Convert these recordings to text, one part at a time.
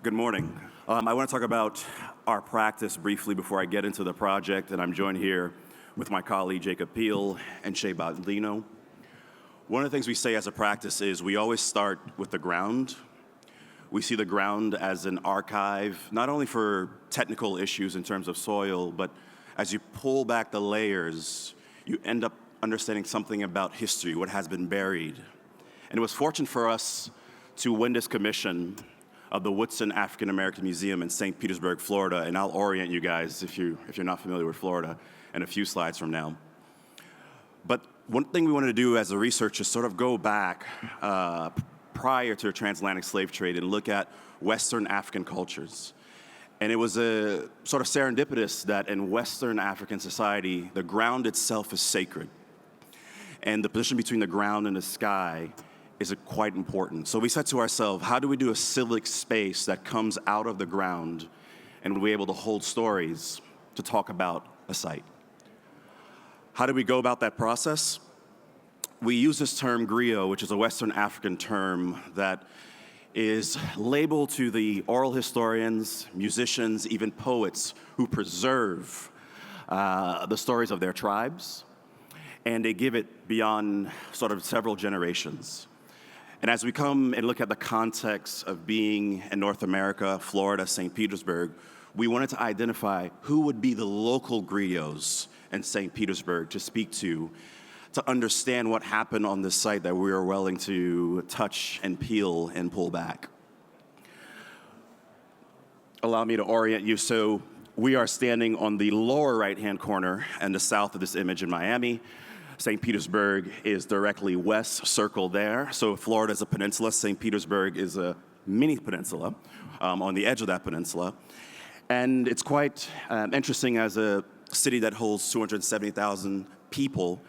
Good morning. I want to talk about our practice briefly before I get into the project, and I'm joined here with my colleague Jacob Peel and Shea Baldino. One of the things we say as a practice is we always start with the ground. We see the ground as an archive, not only for technical issues in terms of soil, but as you pull back the layers, you end up understanding something about history, what has been buried. And it was fortunate for us to win this commission of the Woodson African American Museum in St. Petersburg, Florida, and I'll orient you guys if you're not familiar with Florida in a few slides from now. But one thing we wanted to do as a researcher is sort of go back prior to the transatlantic slave trade and look at Western African cultures. And it was a sort of serendipitous that in Western African society, the ground itself is sacred. And the position between the ground and the sky is quite important. So we said to ourselves, how do we do a civic space that comes out of the ground and we'll be able to hold stories to talk about a site? How do we go about that process? We use this term griot, which is a Western African term that is labeled to the oral historians, musicians, even poets who preserve the stories of their tribes, and they give it beyond sort of several generations. And as we come and look at the context of being in North America, Florida, St. Petersburg, we wanted to identify who would be the local griots in St. Petersburg to speak to understand what happened on this site that we were willing to touch and peel and pull back. Allow me to orient you. So we are standing on the lower right-hand corner and the south of this image in Miami. St. Petersburg is directly west, circled there. So Florida is a peninsula. St. Petersburg is a mini peninsula on the edge of that peninsula. And it's quite interesting as a city that holds 270,000 people.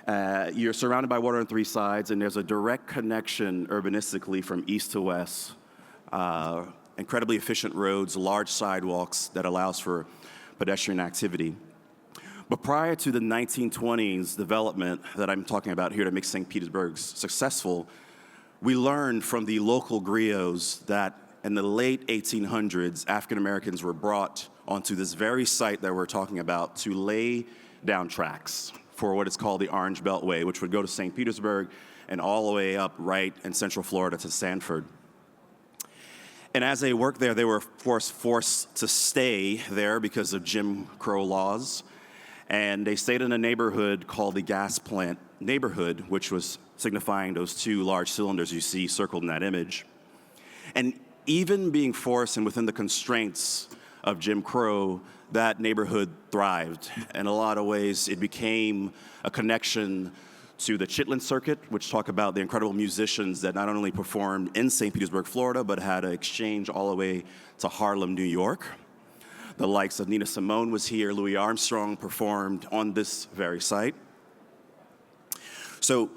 You're surrounded by water on three sides, and there's a direct connection urbanistically from east to west. Incredibly efficient roads, large sidewalks that allows for pedestrian activity. But prior to the 1920s development that I'm talking about here to make St. Petersburg successful, we learned from the local griots that in the late 1800s, African Americans were brought onto this very site that we're talking about to lay down tracks for what is called the Orange Beltway, which would go to St. Petersburg and all the way up right in central Florida to Sanford. And as they worked there, they were forced to stay there because of Jim Crow laws. And they stayed in a neighborhood called the Gas Plant neighborhood, which was signifying those two large cylinders you see circled in that image. And even being forced and within the constraints of Jim Crow, that neighborhood thrived. In a lot of ways, it became a connection to the Chitlin Circuit, which talk about the incredible musicians that not only performed in St. Petersburg, Florida, but had an exchange all the way to Harlem, New York. The likes of Nina Simone was here. Louis Armstrong performed on this very site. So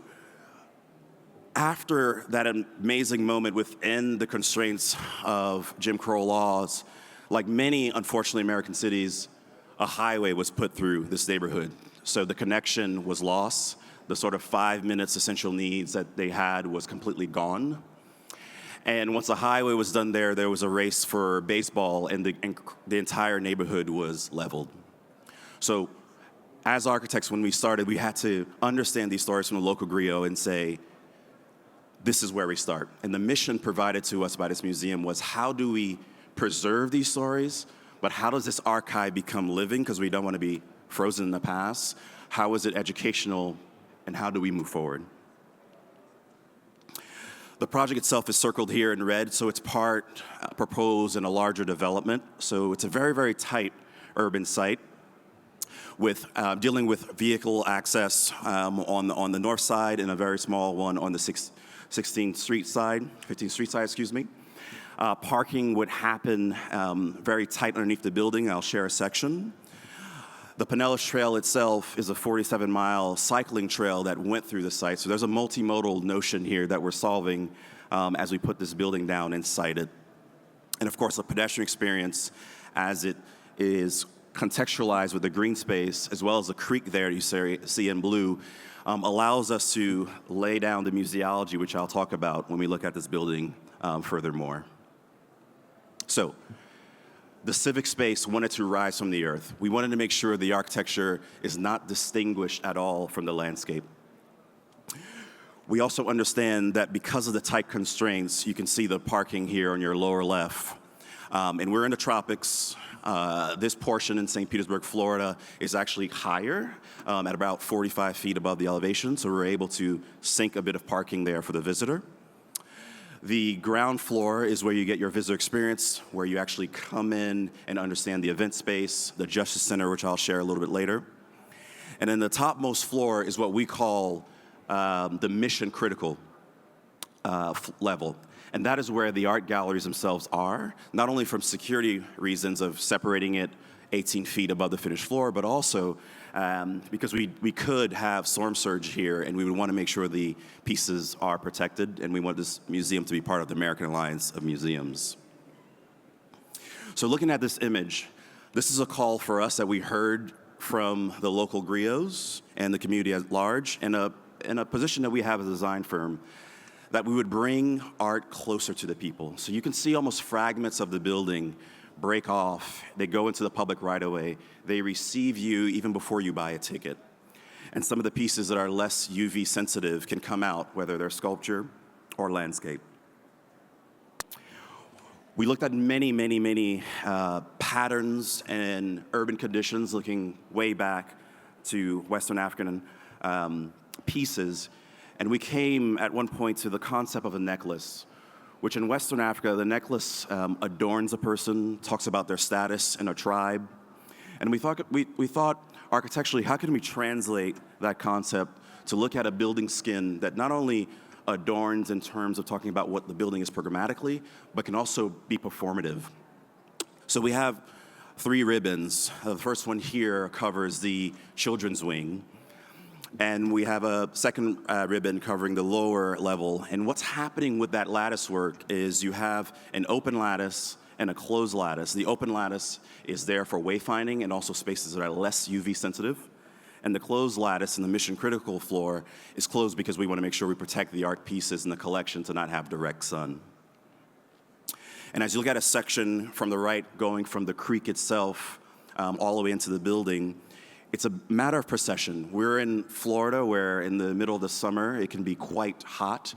after that amazing moment within the constraints of Jim Crow laws, like many, unfortunately, American cities, a highway was put through this neighborhood. So the connection was lost. The sort of 5 minutes essential needs that they had was completely gone. And once the highway was done there was a race for baseball, and the entire neighborhood was leveled. So as architects, when we started, we had to understand these stories from the local griot and say, this is where we start. And the mission provided to us by this museum was, how do we preserve these stories, but how does this archive become living, because we don't want to be frozen in the past? How is it educational, and how do we move forward? The project itself is circled here in red, so it's part proposed in a larger development. So it's a very, very tight urban site with dealing with vehicle access on the north side and a very small one on the 15th Street side, excuse me. Parking would happen very tight underneath the building. I'll share a section. The Pinellas Trail itself is a 47-mile cycling trail that went through the site. So there's a multimodal notion here that we're solving as we put this building down and site it. And of course, the pedestrian experience as it is contextualized with the green space, as well as the creek there you see in blue, allows us to lay down the museology, which I'll talk about when we look at this building furthermore. So the civic space wanted to rise from the earth. We wanted to make sure the architecture is not distinguished at all from the landscape. We also understand that because of the tight constraints, you can see the parking here on your lower left. And we're in the tropics. This portion in St. Petersburg, Florida, is actually higher, at about 45 feet above the elevation, so we're able to sink a bit of parking there for the visitor. The ground floor is where you get your visitor experience, where you actually come in and understand the event space, the Justice Center, which I'll share a little bit later. And then the topmost floor is what we call the mission critical level. And that is where the art galleries themselves are, not only from security reasons of separating it 18 feet above the finished floor, but also because we could have storm surge here, and we would want to make sure the pieces are protected, and we want this museum to be part of the American Alliance of Museums. So looking at this image, this is a call for us that we heard from the local griots and the community at large, and a position that we have as a design firm, that we would bring art closer to the people. So you can see almost fragments of the building break off, they go into the public right away, they receive you even before you buy a ticket. And some of the pieces that are less UV sensitive can come out, whether they're sculpture or landscape. We looked at many patterns and urban conditions, looking way back to Western African pieces, and we came at one point to the concept of a necklace, which in Western Africa, the necklace adorns a person, talks about their status in a tribe. And we thought architecturally, how can we translate that concept to look at a building skin that not only adorns in terms of talking about what the building is programmatically, but can also be performative. So we have 3 ribbons. The first one here covers the children's wing. And we have a second ribbon covering the lower level. And what's happening with that lattice work is you have an open lattice and a closed lattice. The open lattice is there for wayfinding and also spaces that are less UV sensitive. And the closed lattice in the mission critical floor is closed because we want to make sure we protect the art pieces in the collection to not have direct sun. And as you look at a section from the right going from the creek itself all the way into the building, it's a matter of procession. We're in Florida, where in the middle of the summer, it can be quite hot,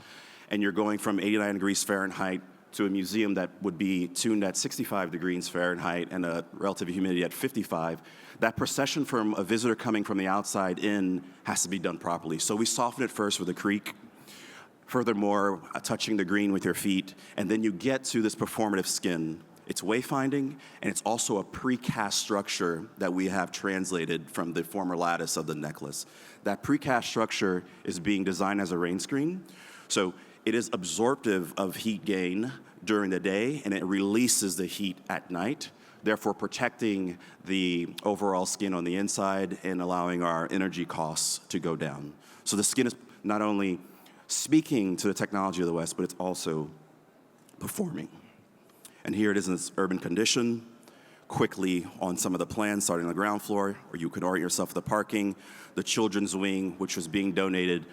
and you're going from 89 degrees Fahrenheit to a museum that would be tuned at 65 degrees Fahrenheit and a relative humidity at 55. That procession from a visitor coming from the outside in has to be done properly. So we soften it first with a creek, furthermore, touching the green with your feet, and then you get to this performative skin. It's wayfinding, and it's also a precast structure that we have translated from the former lattice of the necklace. That precast structure is being designed as a rain screen, so it is absorptive of heat gain during the day, and it releases the heat at night, therefore protecting the overall skin on the inside and allowing our energy costs to go down. So the skin is not only speaking to the technology of the West, but it's also performing. And here it is in its urban condition, quickly on some of the plans, starting on the ground floor, where you could orient yourself with the parking, the children's wing, which was being donated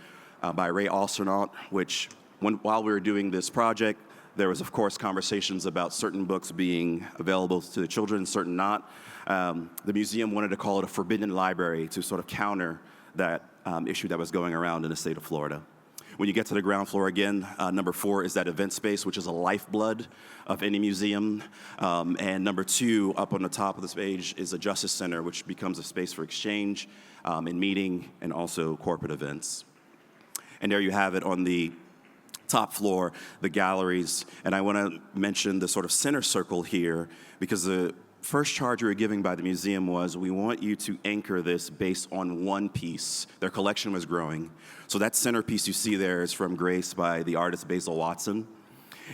by Ray Alsternaut, which while we were doing this project, there was, of course, conversations about certain books being available to the children, certain not. The museum wanted to call it a forbidden library to sort of counter that issue that was going around in the state of Florida. When you get to the ground floor again, number 4 is that event space, which is a lifeblood of any museum. And number 2, up on the top of this page, is a Justice Center, which becomes a space for exchange and meeting and also corporate events. And there you have it on the top floor, the galleries. And I want to mention the sort of center circle here, because the first charge we were giving by the museum was, we want you to anchor this based on one piece. Their collection was growing. So that centerpiece you see there is from Grace by the artist Basil Watson.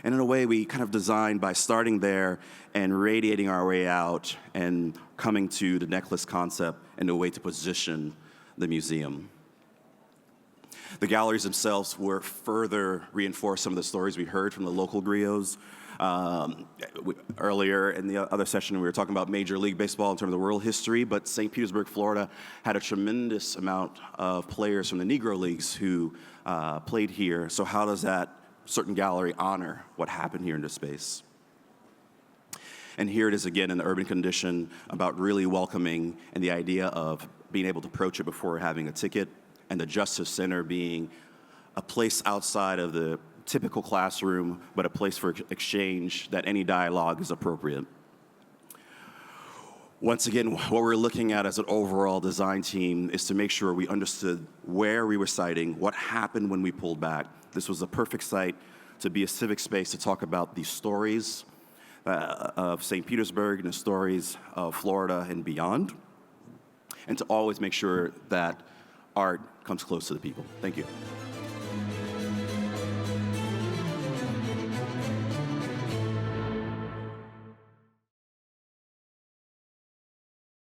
And in a way, we kind of designed by starting there and radiating our way out and coming to the necklace concept and a way to position the museum. The galleries themselves were further reinforced some of the stories we heard from the local griots. Earlier in the other session, we were talking about Major League Baseball in terms of world history, but St. Petersburg, Florida had a tremendous amount of players from the Negro Leagues who played here. So how does that certain gallery honor what happened here in this space? And here it is again in the urban condition about really welcoming and the idea of being able to approach it before having a ticket, and the Justice Center being a place outside of the typical classroom, but a place for exchange that any dialogue is appropriate. Once again, what we're looking at as an overall design team is to make sure we understood where we were siting, what happened when we pulled back. This was a perfect site to be a civic space to talk about the stories of St. Petersburg and the stories of Florida and beyond, and to always make sure that art comes close to the people. Thank you.